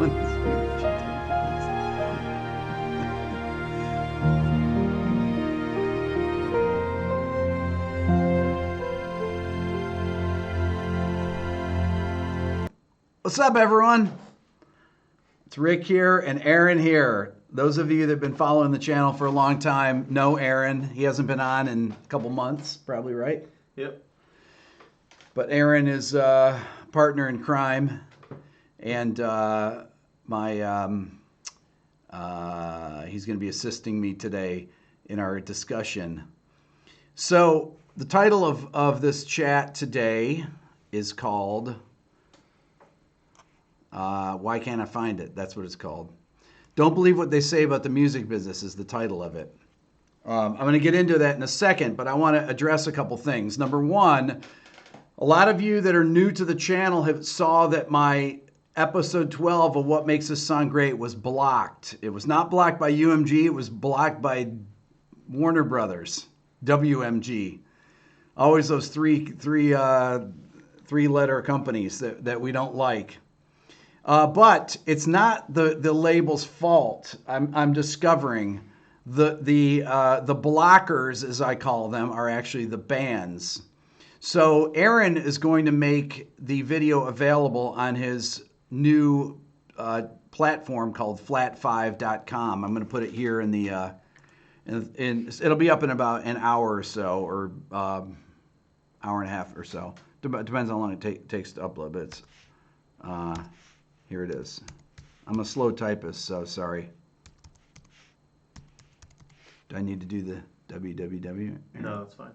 What's up, everyone? It's Rick here and Aaron here. Those of you that have been following the channel for a long time know Aaron. He hasn't been on in a couple months, probably, right? Yep. But Aaron is partner in crime, and he's going to be assisting me today in our discussion. So the title of this chat today is called Why Can't I Find It? That's what it's called. Don't Believe What They Say About the Music Business is the title of it. I'm going to get into that in a second, but I want to address a couple things. Number one, a lot of you that are new to the channel have saw that my episode 12 of What Makes This Song Great was blocked. It was not blocked by UMG. It was blocked by Warner Brothers, WMG. Always those three-letter companies that we don't like. But it's not the label's fault. I'm discovering the blockers, as I call them, are actually the bands. So Aaron is going to make the video available on his new platform called flat5.com. I'm going to put it here in the it'll be up in about an hour or so, or hour and a half or so. Depends on how long it takes to upload. But it's here it is. I'm a slow typist, so sorry. Do I need to do the www? No, that's fine.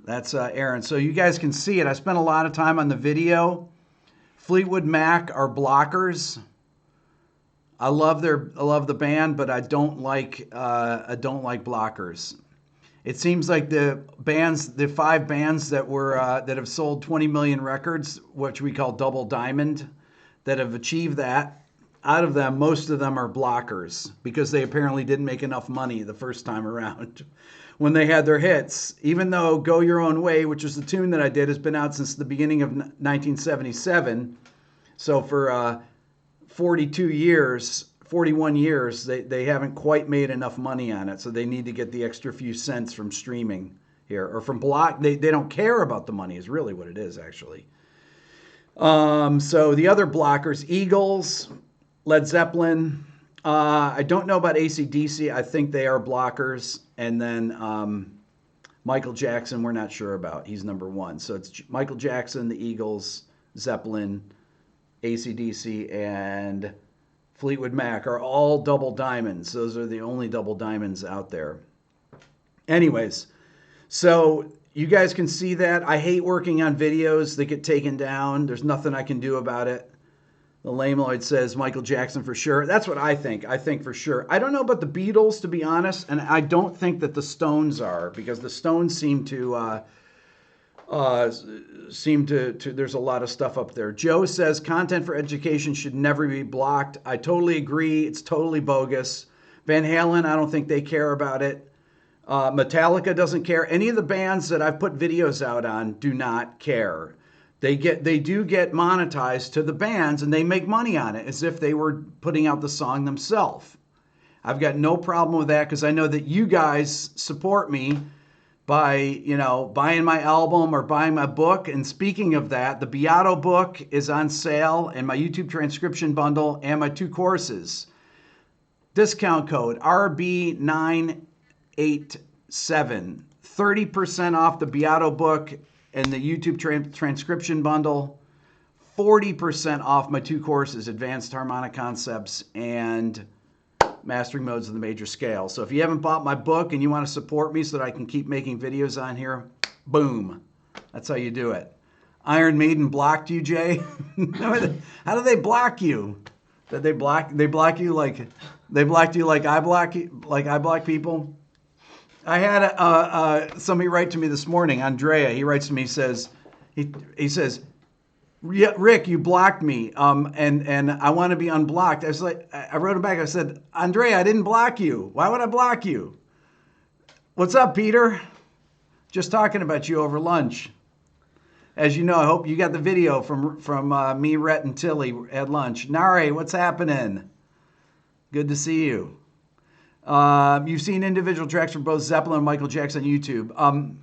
That's Aaron. So you guys can see it. I spent a lot of time on the video. Fleetwood Mac are blockers. I love the band, but I don't like blockers. It seems like the five bands that have sold 20 million records, which we call Double Diamond, that have achieved that, out of them, most of them are blockers because they apparently didn't make enough money the first time around when they had their hits. Even though Go Your Own Way, which was the tune that I did, has been out since the beginning of 1977. So for 41 years, they haven't quite made enough money on it, so they need to get the extra few cents from streaming here, or from block. They don't care about the money is really what it is, actually. So the other blockers, Eagles, Led Zeppelin, I don't know about AC/DC. I think they are blockers. And then Michael Jackson, we're not sure about. He's number one. So it's Michael Jackson, the Eagles, Zeppelin, AC/DC, and Fleetwood Mac are all double diamonds. Those are the only double diamonds out there. Anyways, so you guys can see that. I hate working on videos that get taken down. There's nothing I can do about it. The Lameloid says Michael Jackson for sure. That's what I think. I think for sure. I don't know about the Beatles, to be honest, and I don't think that the Stones are, because the Stones seem to there's a lot of stuff up there. Joe says content for education should never be blocked. I totally agree. It's totally bogus. Van Halen, I don't think they care about it. Metallica doesn't care. Any of the bands that I've put videos out on do not care. They do get monetized to the bands, and they make money on it as if they were putting out the song themselves. I've got no problem with that because I know that you guys support me by, buying my album or buying my book. And speaking of that, the Beato book is on sale, and my YouTube transcription bundle, and my 2 courses. Discount code RB987. 30% off the Beato book and the YouTube transcription bundle. 40% off my 2 courses, Advanced Harmonic Concepts and Mastering Modes of the Major Scale. So if you haven't bought my book and you want to support me so that I can keep making videos on here, boom. That's how you do it. Iron Maiden blocked you, Jay? How do they block you? Did they block you like I block people? I had somebody write to me this morning, Andrea. He writes to me, he says, yeah, Rick, you blocked me, and I want to be unblocked. I wrote him back. I said, Andrea, I didn't block you. Why would I block you? What's up, Peter? Just talking about you over lunch. As you know, I hope you got the video from me, Rhett, and Tilly at lunch. Nare, what's happening? Good to see you. You've seen individual tracks from both Zeppelin and Michael Jackson on YouTube.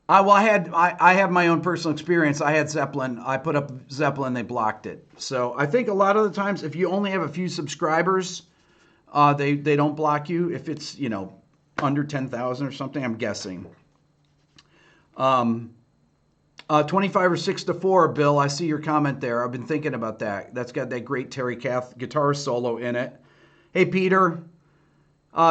I have my own personal experience. I had Zeppelin. I put up Zeppelin. They blocked it. So I think a lot of the times, if you only have a few subscribers, they don't block you. If it's under 10,000 or something, I'm guessing. 25 or 6 to 4, Bill. I see your comment there. I've been thinking about that. That's got that great Terry Kath guitar solo in it. Hey, Peter.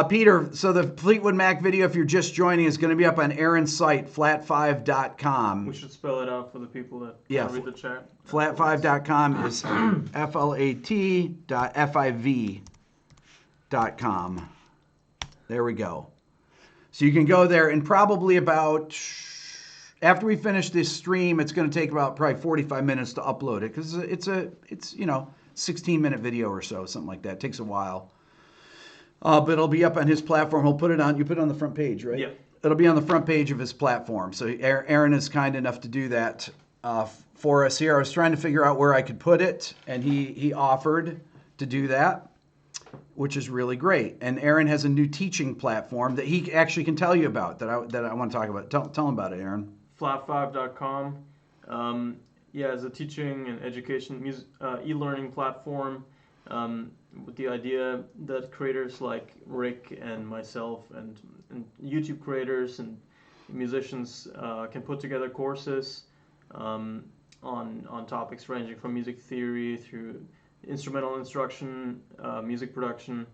Peter, so the Fleetwood Mac video, if you're just joining, is going to be up on Aaron's site, flat5.com. We should spell it out for the people that can't read the chat. Flat5.com is flat.fiv.com. There we go. So you can go there, and probably about, after we finish this stream, it's going to take about probably 45 minutes to upload it, because it's 16-minute video or so, something like that. It takes a while. But it'll be up on his platform. He'll put it on. You put it on the front page, right? Yeah. It'll be on the front page of his platform. So Aaron is kind enough to do that for us here. I was trying to figure out where I could put it, and he offered to do that, which is really great. And Aaron has a new teaching platform that he actually can tell you about that I want to talk about. Tell him about it, Aaron. Flat5.com. Yeah, it's a teaching and education e-learning platform. With the idea that creators like Rick and myself and YouTube creators and musicians can put together courses on topics ranging from music theory through instrumental instruction, music production,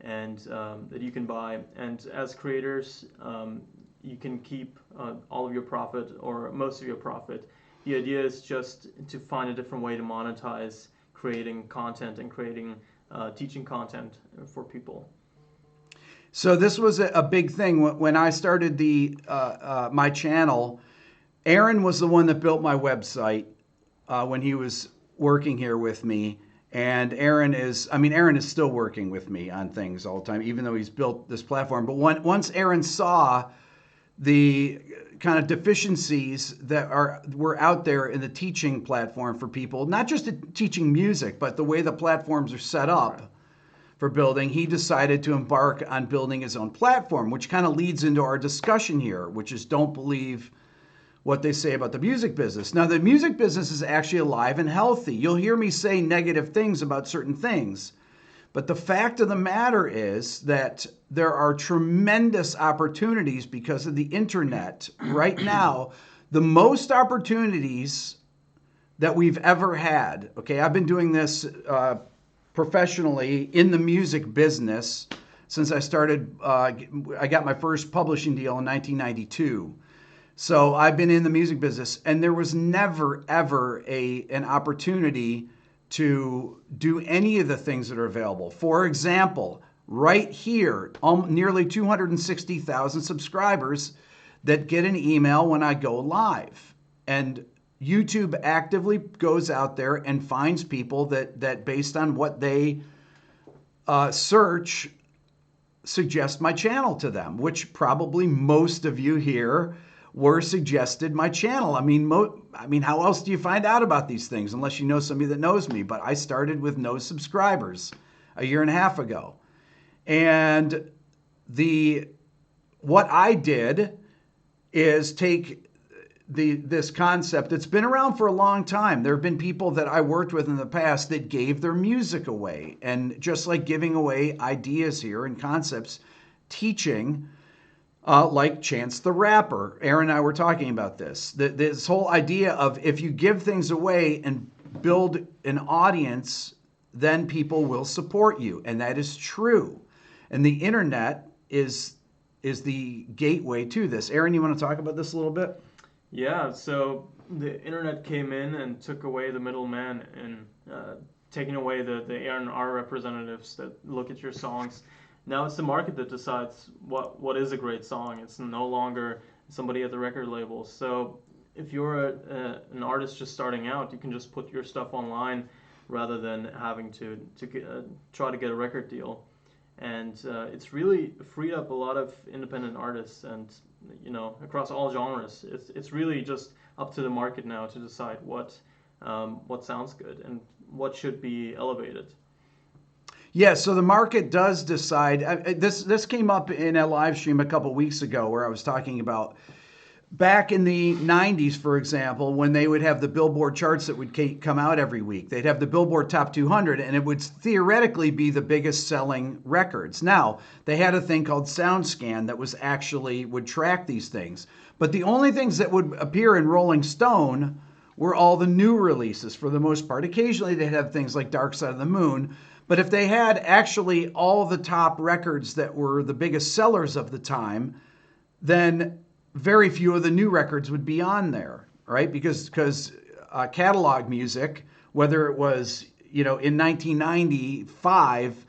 and that you can buy. And as creators, you can keep all of your profit or most of your profit. The idea is just to find a different way to monetize creating content and creating teaching content for people. So this was a big thing when I started my channel. Aaron was the one that built my website when he was working here with me, and Aaron is still working with me on things all the time, even though he's built this platform. But once Aaron saw the kind of deficiencies that were out there in the teaching platform for people, not just teaching music, but the way the platforms are set up for building, he decided to embark on building his own platform, which kind of leads into our discussion here, which is don't believe what they say about the music business. Now, the music business is actually alive and healthy. You'll hear me say negative things about certain things, but the fact of the matter is that there are tremendous opportunities because of the internet. Right now, the most opportunities that we've ever had. Okay, I've been doing this professionally in the music business since I started. I got my first publishing deal in 1992. So I've been in the music business, and there was never, ever an opportunity to do any of the things that are available. For example, right here, nearly 260,000 subscribers that get an email when I go live. And YouTube actively goes out there and finds people that based on what they search, suggest my channel to them, which probably most of you here were suggested my channel. I mean, how else do you find out about these things unless you know somebody that knows me? But I started with no subscribers a year and a half ago. And what I did is take this concept that's been around for a long time. There have been people that I worked with in the past that gave their music away. And just like giving away ideas here and concepts, teaching, like Chance the Rapper. Aaron and I were talking about this. This whole idea of if you give things away and build an audience, then people will support you. And that is true. And the internet is the gateway to this. Aaron, you want to talk about this a little bit? Yeah, so the internet came in and took away the middleman and taking away the A&R representatives that look at your songs. Now it's the market that decides what is a great song. It's no longer somebody at the record label. So if you're an artist just starting out, you can just put your stuff online rather than having to try to get a record deal. and it's really freed up a lot of independent artists, and across all genres. It's really just up to the market now to decide what sounds good and what should be elevated. Yeah, so the market does decide. This came up in a live stream a couple weeks ago where I was talking about back in the 90s, for example, when they would have the Billboard charts that would come out every week. They'd have the Billboard Top 200, and it would theoretically be the biggest selling records. Now, they had a thing called SoundScan that was actually would track these things. But the only things that would appear in Rolling Stone were all the new releases for the most part. Occasionally, they'd have things like Dark Side of the Moon. But if they had actually all the top records that were the biggest sellers of the time, then very few of the new records would be on there, right? Because catalog music, whether it was in 1995,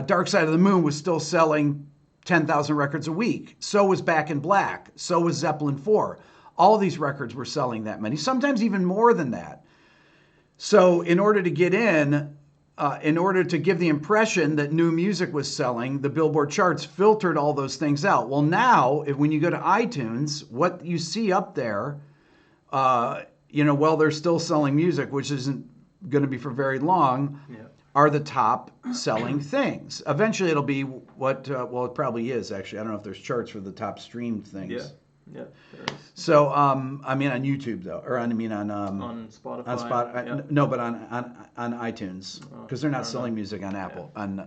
Dark Side of the Moon was still selling 10,000 records a week. So was Back in Black. So was Zeppelin 4. All these records were selling that many, sometimes even more than that. So in order to get in order to give the impression that new music was selling, the Billboard charts filtered all those things out. Well, now, when you go to iTunes, what you see up there, they're still selling music, which isn't going to be for very long, are the top selling things. Eventually, it'll be it probably is, actually. I don't know if there's charts for the top streamed things. Yeah, there is. So, on YouTube though, or on Spotify. On Spotify, no, but on iTunes, because they're not selling music on Apple on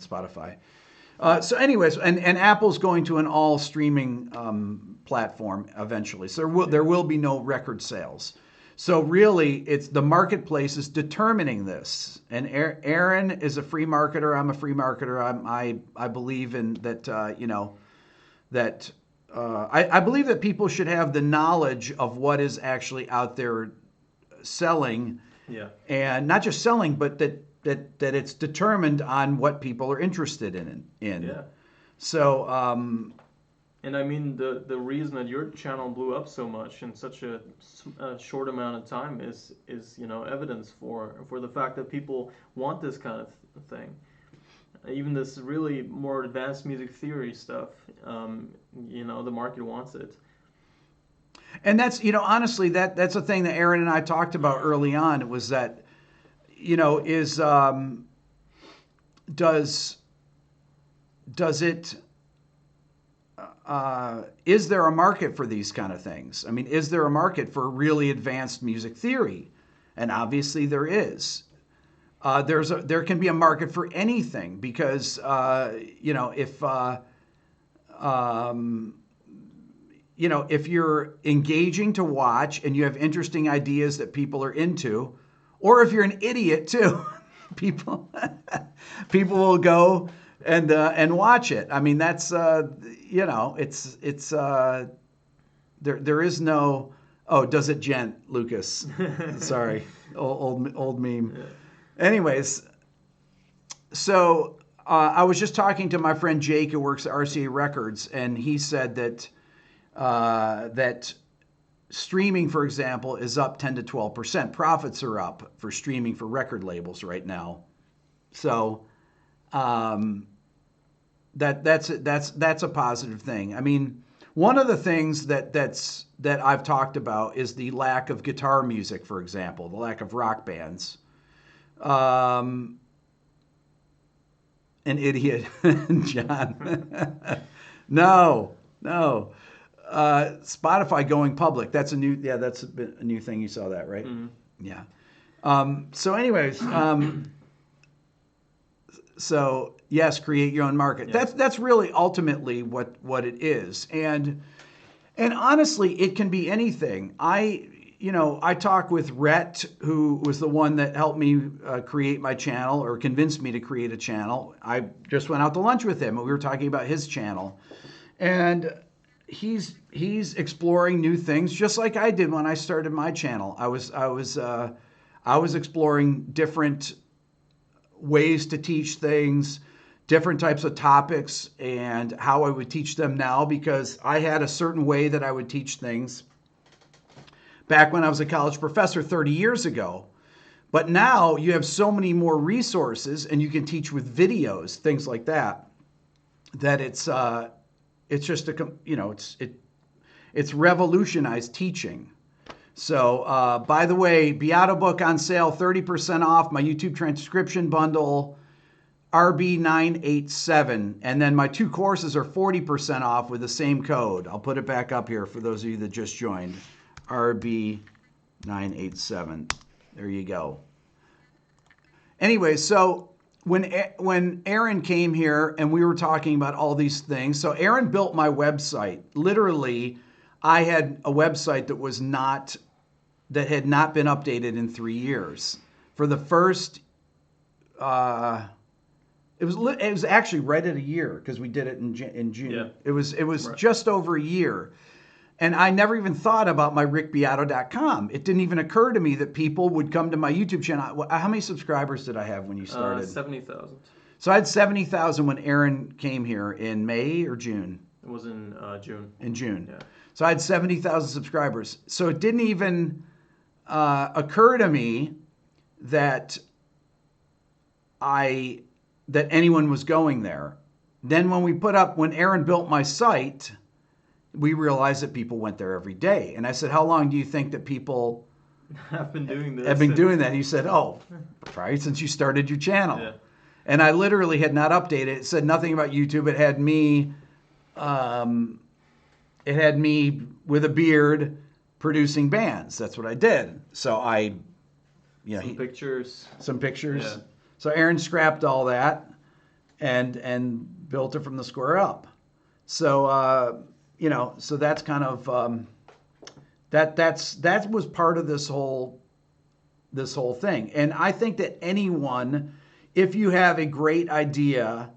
Spotify. So, anyways, and Apple's going to an all streaming platform eventually. So there will be no record sales. So really, it's the marketplace is determining this. And Aaron is a free marketer. I'm a free marketer. I believe in that. That. I believe that people should have the knowledge of what is actually out there selling, and not just selling, but that it's determined on what people are interested in. Yeah. So. And I mean, the reason that your channel blew up so much in such a short amount of time is evidence for the fact that people want this kind of thing. Even this really more advanced music theory stuff, the market wants it. And that's, honestly, that's a thing that Aaron and I talked about early on. It was that, is there a market for these kind of things? I mean, is there a market for really advanced music theory? And obviously there is. There can be a market for anything because if you're engaging to watch and you have interesting ideas that people are into, or if you're an idiot too, people will go and watch it. I mean, that's there is no does it gent Lucas? Sorry, old meme. Yeah. Anyways, so I was just talking to my friend Jake who works at RCA Records, and he said that that streaming, for example, is up 10 to 12%. Profits are up for streaming for record labels right now. So that's a positive thing. I mean, one of the things that I've talked about is the lack of guitar music, for example, the lack of rock bands. An idiot, John. No. Spotify going public. That's a new thing. You saw that, right? Mm-hmm. Yeah. So anyways, so yes, create your own market. Yeah. That's really ultimately what it is. And honestly, it can be anything. I talk with Rhett, who was the one that helped me create my channel or convinced me to create a channel. I just went out to lunch with him and we were talking about his channel. And he's exploring new things just like I did when I started my channel. I was exploring different ways to teach things, different types of topics, and how I would teach them now, because I had a certain way that I would teach things back when I was a college professor 30 years ago. But now you have so many more resources, and you can teach with videos, things like that. That it's just it's revolutionized teaching. So, by the way, Beato book on sale, 30% off. My YouTube transcription bundle, RB987. And then my 2 courses are 40% off with the same code. I'll put it back up here for those of you that just joined. RB987. There you go. Anyway, so when Aaron came here and we were talking about all these things, so Aaron built my website. Literally, I had a website that had not been updated in 3 years. For the first, it was actually right at a year because we did it in June. Yeah. It was Right. just over a year. And I never even thought about my rickbeato.com. It didn't even occur to me that people would come to my YouTube channel. How many subscribers did I have when you started? 70,000. So I had 70,000 when Aaron came here in May or June? It was in June. In June. Yeah. So I had 70,000 subscribers. So it didn't even occur to me that anyone was going there. Then when Aaron built my site, we realized that people went there every day. And I said, how long do you think that people I've been doing this. have been doing that? And he said, oh, probably since you started your channel. Yeah. And I literally had not updated it. It said nothing about YouTube. It had me with a beard producing bands. That's what I did. So Some pictures. some pictures. Yeah. So Aaron scrapped all that and built it from the square up. So so that's kind of that was part of this whole thing. And I think that anyone, if you have a great idea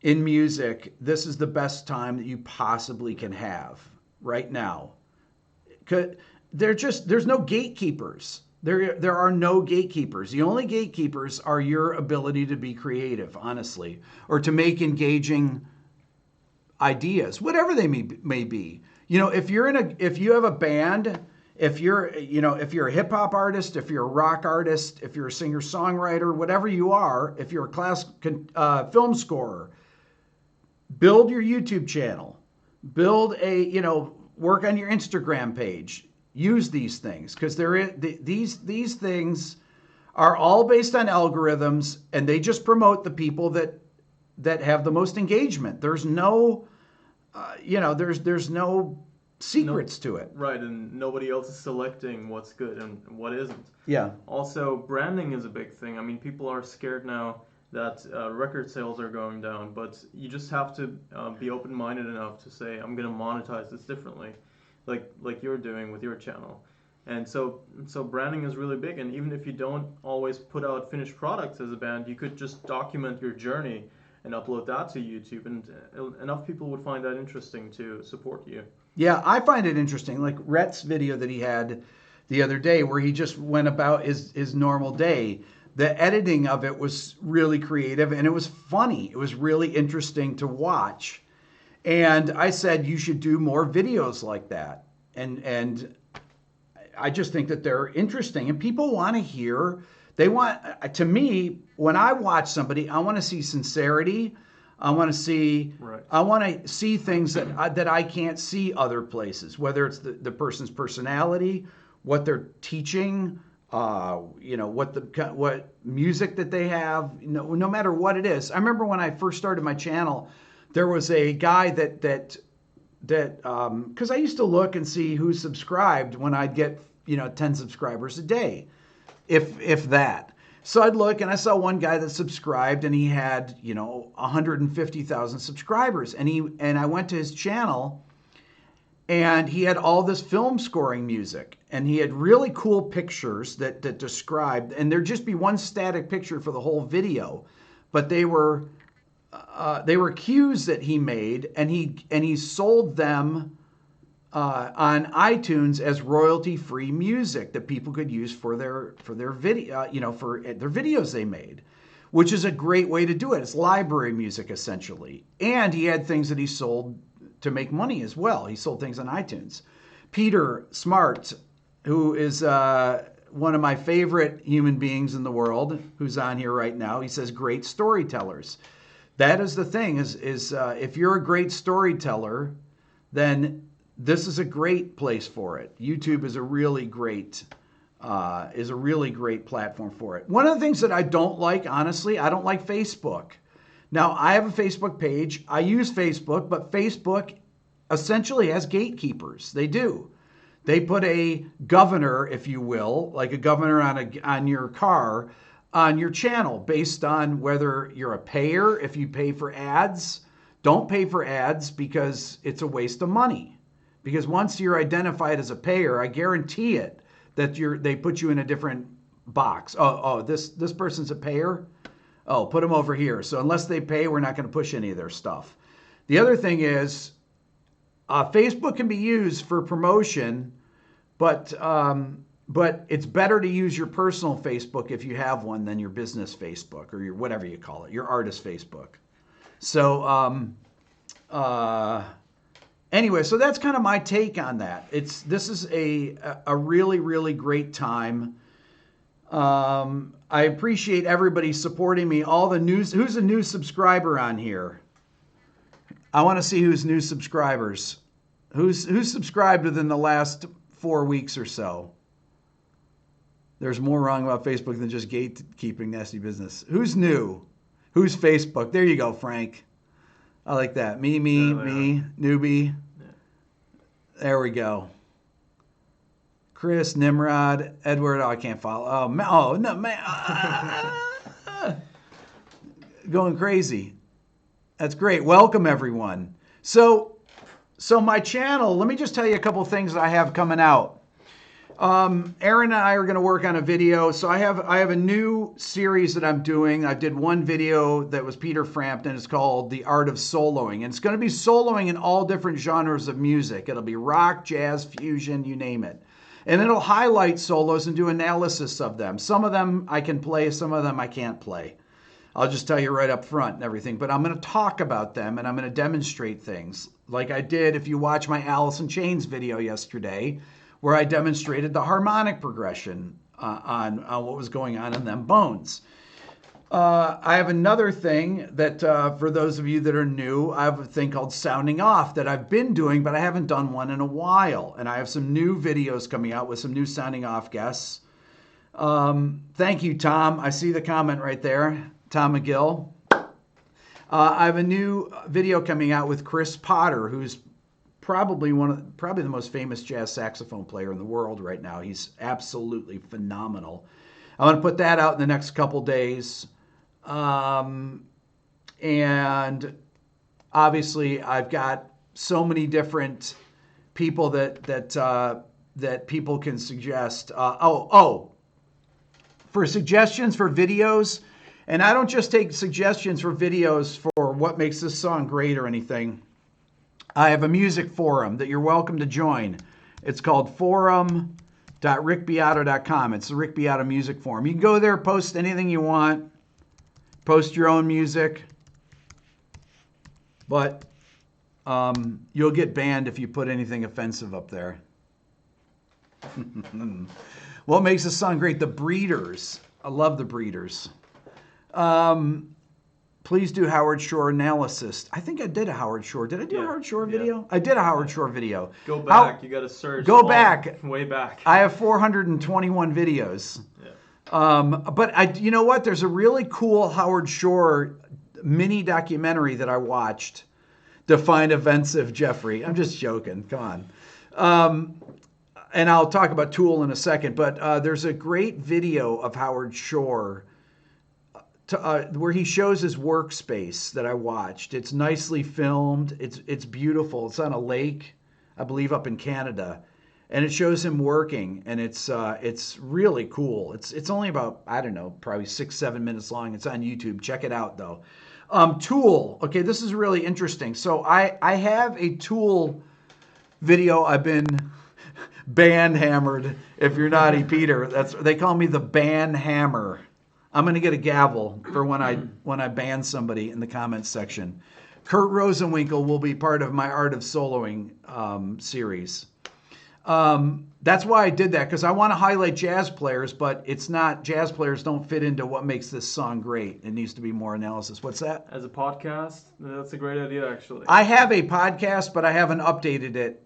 in music, this is the best time that you possibly can have right now. There's no gatekeepers. There are no gatekeepers. The only gatekeepers are your ability to be creative, honestly, or to make engaging ideas, whatever they may be. If you have a band, if you're a hip hop artist, if you're a rock artist, if you're a singer songwriter, whatever you are, if you're a film scorer, build your YouTube channel, work on your Instagram page. Use these things because these things are all based on algorithms, and they just promote the people that have the most engagement. There's no, there's no secrets to it. Right, and nobody else is selecting what's good and what isn't. Yeah. Also, branding is a big thing. I mean, people are scared now that record sales are going down, but you just have to be open-minded enough to say, I'm going to monetize this differently, like you're doing with your channel. And so branding is really big, and even if you don't always put out finished products as a band, you could just document your journey and upload that to YouTube, and enough people would find that interesting to support you. Yeah, I find it interesting. Like Rhett's video that he had the other day where he just went about his normal day. The editing of it was really creative, and it was funny. It was really interesting to watch. And I said, you should do more videos like that. And I just think that they're interesting, and people want to hear. To me, when I watch somebody, I want to see sincerity. I want to see, Right. I want to see things that I can't see other places, whether it's the person's personality, what they're teaching, what music that they have, no matter what it is. I remember when I first started my channel, there was a guy that because I used to look and see who subscribed when I'd get 10 subscribers a day, if that. So I'd look and I saw one guy that subscribed and he had 150,000 subscribers, and I went to his channel and he had all this film scoring music, and he had really cool pictures that described, and there'd just be one static picture for the whole video, but they were cues that he made, and he sold them on iTunes as royalty-free music that people could use for their video, for their videos they made, which is a great way to do it. It's library music essentially, and he had things that he sold to make money as well. He sold things on iTunes. Peter Smart, who is one of my favorite human beings in the world who's on here right now. He says great storytellers. That is the thing is if you're a great storyteller, then this is a great place for it. YouTube is a really great platform for it. One of the things that I don't like, honestly, I don't like Facebook. Now, I have a Facebook page. I use Facebook, but Facebook essentially has gatekeepers. They do. They put a governor, if you will, like a governor on your car, on your channel based on whether you're a payer. If you pay for ads, don't pay for ads because it's a waste of money. Because once you're identified as a payer, I guarantee it that they put you in a different box. This person's a payer. Oh, put them over here. So unless they pay, we're not going to push any of their stuff. The other thing is, Facebook can be used for promotion, but it's better to use your personal Facebook if you have one than your business Facebook or your whatever you call it, your artist Facebook. So anyway, so that's kind of my take on that. This is a really, really great time. I appreciate everybody supporting me. All the news. Who's a new subscriber on here? I want to see who's new subscribers. Who's subscribed within the last 4 weeks or so? There's more wrong about Facebook than just gatekeeping nasty business. Who's new? Who's Facebook? There you go, Frank. I like that. Me, newbie. Yeah. There we go. Chris, Nimrod, Edward. Oh, I can't follow. Oh no, man. Going crazy. That's great. Welcome, everyone. So my channel, let me just tell you a couple things that I have coming out. Aaron and I are going to work on a video. So I have a new series that I'm doing. I did one video that was Peter Frampton. It's called The Art of Soloing. And it's going to be soloing in all different genres of music. It'll be rock, jazz, fusion, you name it. And it'll highlight solos and do analysis of them. Some of them I can play, some of them I can't play. I'll just tell you right up front and everything. But I'm going to talk about them and I'm going to demonstrate things. Like I did if you watch my Alice in Chains video yesterday, where I demonstrated the harmonic progression on what was going on in them bones. I have another thing that, for those of you that are new, I have a thing called Sounding Off that I've been doing, but I haven't done one in a while. And I have some new videos coming out with some new Sounding Off guests. Thank you, Tom. I see the comment right there. Tom McGill. I have a new video coming out with Chris Potter, who's probably the most famous jazz saxophone player in the world right now. He's absolutely phenomenal. I'm going to put that out in the next couple days. And obviously I've got so many different people that people can suggest. For suggestions for videos, and I don't just take suggestions for videos for what makes this song great or anything. I have a music forum that you're welcome to join. It's called forum.rickbeato.com. It's the Rick Beato Music Forum. You can go there, post anything you want, post your own music, but you'll get banned if you put anything offensive up there. What makes this song great? The Breeders. I love the Breeders. Please do Howard Shore analysis. I think I did a Howard Shore. Did I do a Howard Shore video? I did a Howard Shore video. Go back. You got to search. Go back. Way back. I have 421 videos. Yeah. But you know what? There's a really cool Howard Shore mini documentary that I watched. Define offensive, Jeffrey. I'm just joking. Come on. And I'll talk about Tool in a second. But there's a great video of Howard Shore where he shows his workspace that I watched. It's nicely filmed. It's beautiful. It's on a lake, I believe, up in Canada, and it shows him working, and it's really cool. It's only about, I don't know, probably 6-7 minutes long. It's on YouTube. Check it out though. Tool. Okay, this is really interesting. So I have a Tool video. I've been band hammered. If you're naughty, Peter, they call me the band hammer. I'm going to get a gavel for when I ban somebody in the comments section. Kurt Rosenwinkel will be part of my Art of Soloing series. That's why I did that, because I want to highlight jazz players, but it's not, jazz players don't fit into what makes this song great. It needs to be more analysis. What's that? As a podcast, that's a great idea, actually. I have a podcast, but I haven't updated it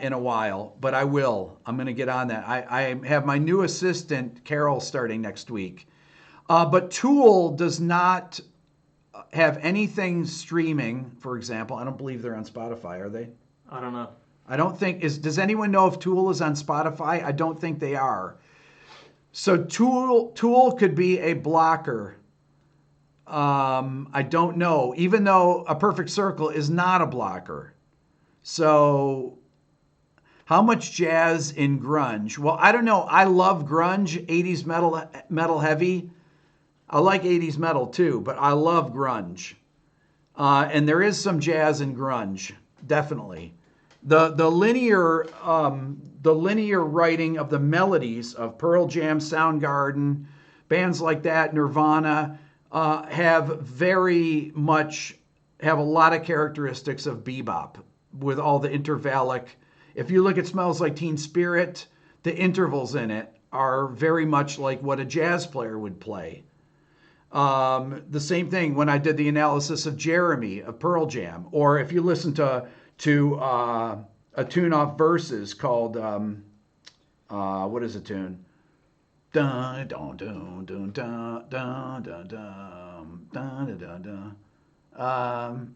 in a while, but I will. I'm going to get on that. I have my new assistant, Carol, starting next week. But Tool does not have anything streaming, for example. I don't believe they're on Spotify, are they? I don't know. I don't think does anyone know if Tool is on Spotify? I don't think they are. So Tool could be a blocker. I don't know, even though A Perfect Circle is not a blocker. So how much jazz in grunge? Well, I don't know. I love grunge, 80s metal heavy. I like 80s metal too, but I love grunge. And there is some jazz in grunge, definitely. The linear writing of the melodies of Pearl Jam, Soundgarden, bands like that, Nirvana, have a lot of characteristics of bebop with all the intervallic. If you look at Smells Like Teen Spirit, the intervals in it are very much like what a jazz player would play. The same thing when I did the analysis of Jeremy of Pearl Jam, or if you listen to a tune off Verses called what is the tune? Dun dun dun dun dun dun dun dun dun dun.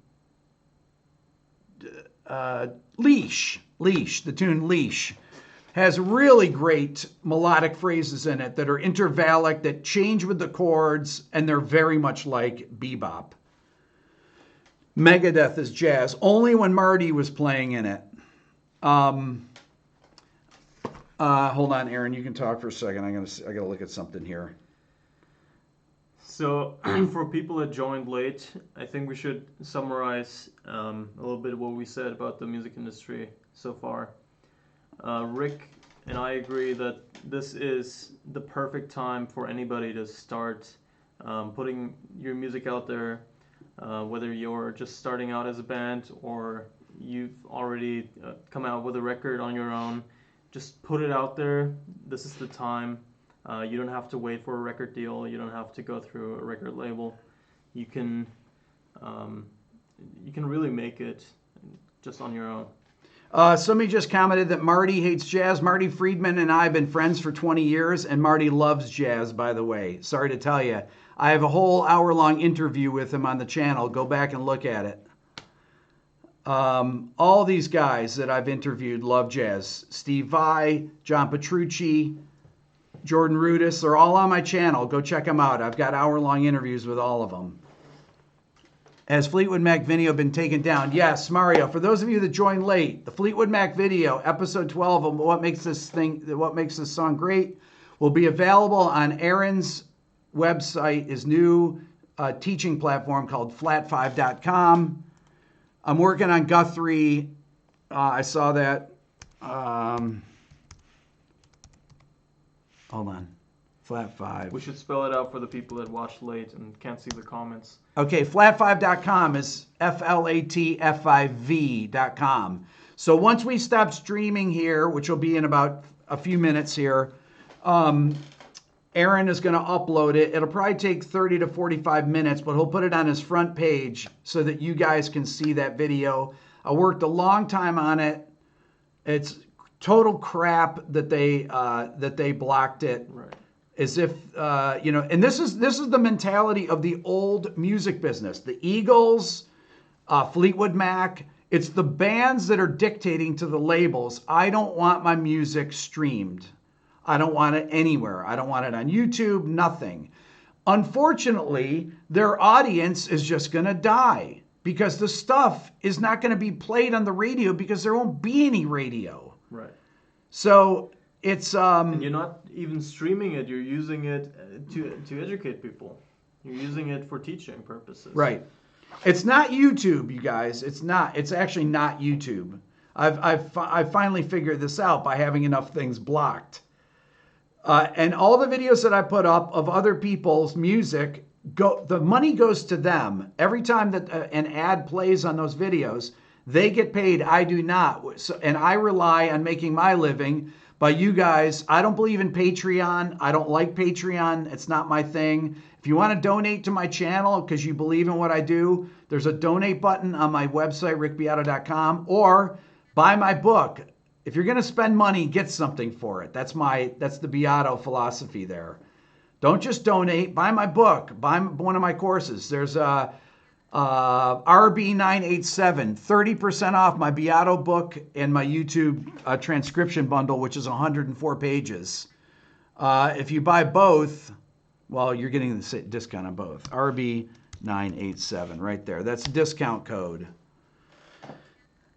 Leash, the tune Leash, has really great melodic phrases in it that are intervallic, that change with the chords, and they're very much like bebop. Megadeth is jazz, only when Marty was playing in it. Hold on, Aaron, you can talk for a second. I gotta look at something here. So for people that joined late, I think we should summarize a little bit of what we said about the music industry so far. Rick and I agree that this is the perfect time for anybody to start putting your music out there, whether you're just starting out as a band or you've already come out with a record on your own. Just put it out there. This is the time. You don't have to wait for a record deal. You don't have to go through a record label. You can really make it just on your own. Somebody just commented that Marty hates jazz. Marty Friedman and I have been friends for 20 years, and Marty loves jazz, by the way. Sorry to tell you. I have a whole hour-long interview with him on the channel. Go back and look at it. All these guys that I've interviewed love jazz. Steve Vai, John Petrucci, Jordan Rudess, they're all on my channel. Go check them out. I've got hour-long interviews with all of them. Has Fleetwood Mac video been taken down? Yes, Mario. For those of you that joined late, the Fleetwood Mac video, episode 12 of what makes this song great, will be available on Aaron's website, his new teaching platform called flat5.com. I'm working on Guthrie. I saw that. Hold on. Flat 5. We should spell it out for the people that watched late and can't see the comments. Okay, flat5.com is flatfiv.com. So once we stop streaming here, which will be in about a few minutes here, Aaron is going to upload it. It'll probably take 30 to 45 minutes, but he'll put it on his front page so that you guys can see that video. I worked a long time on it. It's total crap that they blocked it. Right. As if and this is the mentality of the old music business. The Eagles, Fleetwood Mac. It's the bands that are dictating to the labels. I don't want my music streamed. I don't want it anywhere. I don't want it on YouTube. Nothing. Unfortunately, their audience is just going to die because the stuff is not going to be played on the radio because there won't be any radio. Right. So it's and you're not even streaming it. You're using it to educate people. You're using it for teaching purposes. Right. It's not YouTube, you guys. It's not. It's actually not YouTube. I've finally figured this out by having enough things blocked. And all the videos that I put up of other people's music, the money goes to them. Every time that an ad plays on those videos, They get paid. I do not. So, and I rely on making my living by you guys. I don't believe in Patreon. I don't like Patreon. It's not my thing. If you want to donate to my channel because you believe in what I do, there's a donate button on my website, rickbeato.com, or buy my book. If you're going to spend money, get something for it. That's the Beato philosophy there. Don't just donate. Buy my book. Buy one of my courses. There's RB987, 30% off my Beato book and my YouTube transcription bundle, which is 104 pages. If you buy both, well, you're getting the discount on both. RB987 right there. That's a discount code.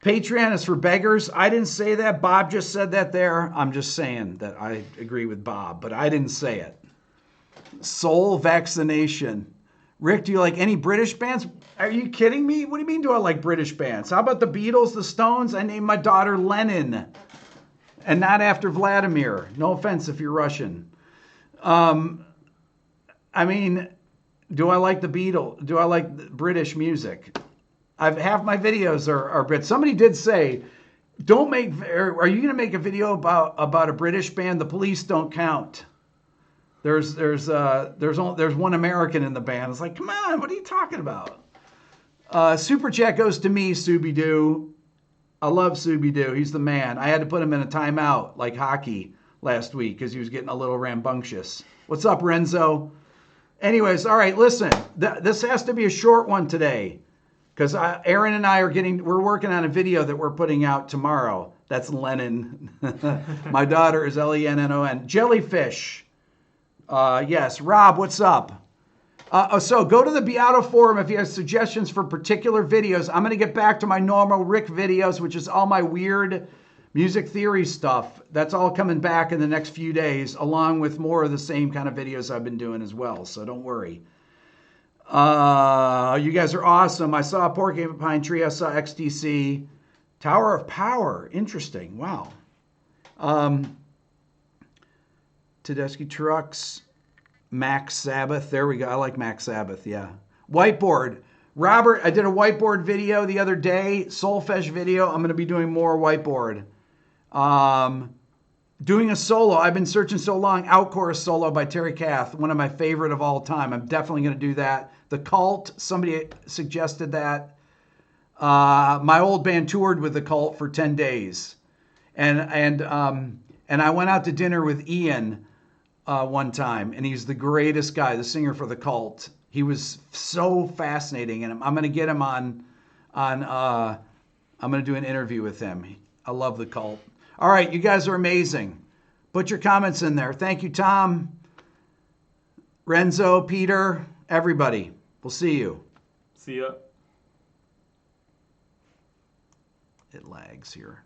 Patreon is for beggars. I didn't say that. Bob just said that there. I'm just saying that I agree with Bob, but I didn't say it. Soul vaccination. Rick, do you like any British bands? Are you kidding me? What do you mean do I like British bands? How about the Beatles, the Stones? I named my daughter Lenin. And not after Vladimir. No offense if you're Russian. I mean, do I like the Beatles? Do I like British music? Half my videos are British. Somebody did say, are you going to make a video about a British band? The Police don't count. There's one American in the band. It's like, come on, what are you talking about? Super chat goes to me, Scooby-Doo. I love Scooby-Doo. He's the man. I had to put him in a timeout like hockey last week because he was getting a little rambunctious. What's up, Renzo? Anyways, all right, listen. This has to be a short one today because Aaron and I we're working on a video that we're putting out tomorrow. That's Lennon. My daughter is Lennon. Jellyfish. Yes. Rob, what's up? So go to the Beato forum if you have suggestions for particular videos. I'm going to get back to my normal Rick videos, which is all my weird music theory stuff. That's all coming back in the next few days, along with more of the same kind of videos I've been doing as well. So don't worry. You guys are awesome. I saw Porcupine Tree. I saw XTC. Tower of Power. Interesting. Wow. Tedeschi Trucks. Max Sabbath. There we go. I like Max Sabbath. Yeah. Whiteboard. Robert, I did a whiteboard video the other day. Soulfesh video. I'm going to be doing more whiteboard. Doing a solo. I've been searching so long. Outchorus solo by Terry Kath. One of my favorite of all time. I'm definitely going to do that. The Cult. Somebody suggested that. My old band toured with the Cult for 10 days. And I went out to dinner with Ian one time, and he's the greatest guy, the singer for the Cult. He was so fascinating, and I'm going to get him I'm going to do an interview with him. I love the Cult. All right, you guys are amazing. Put your comments in there. Thank you, Tom, Renzo, Peter, everybody. We'll see you. See ya. It lags here.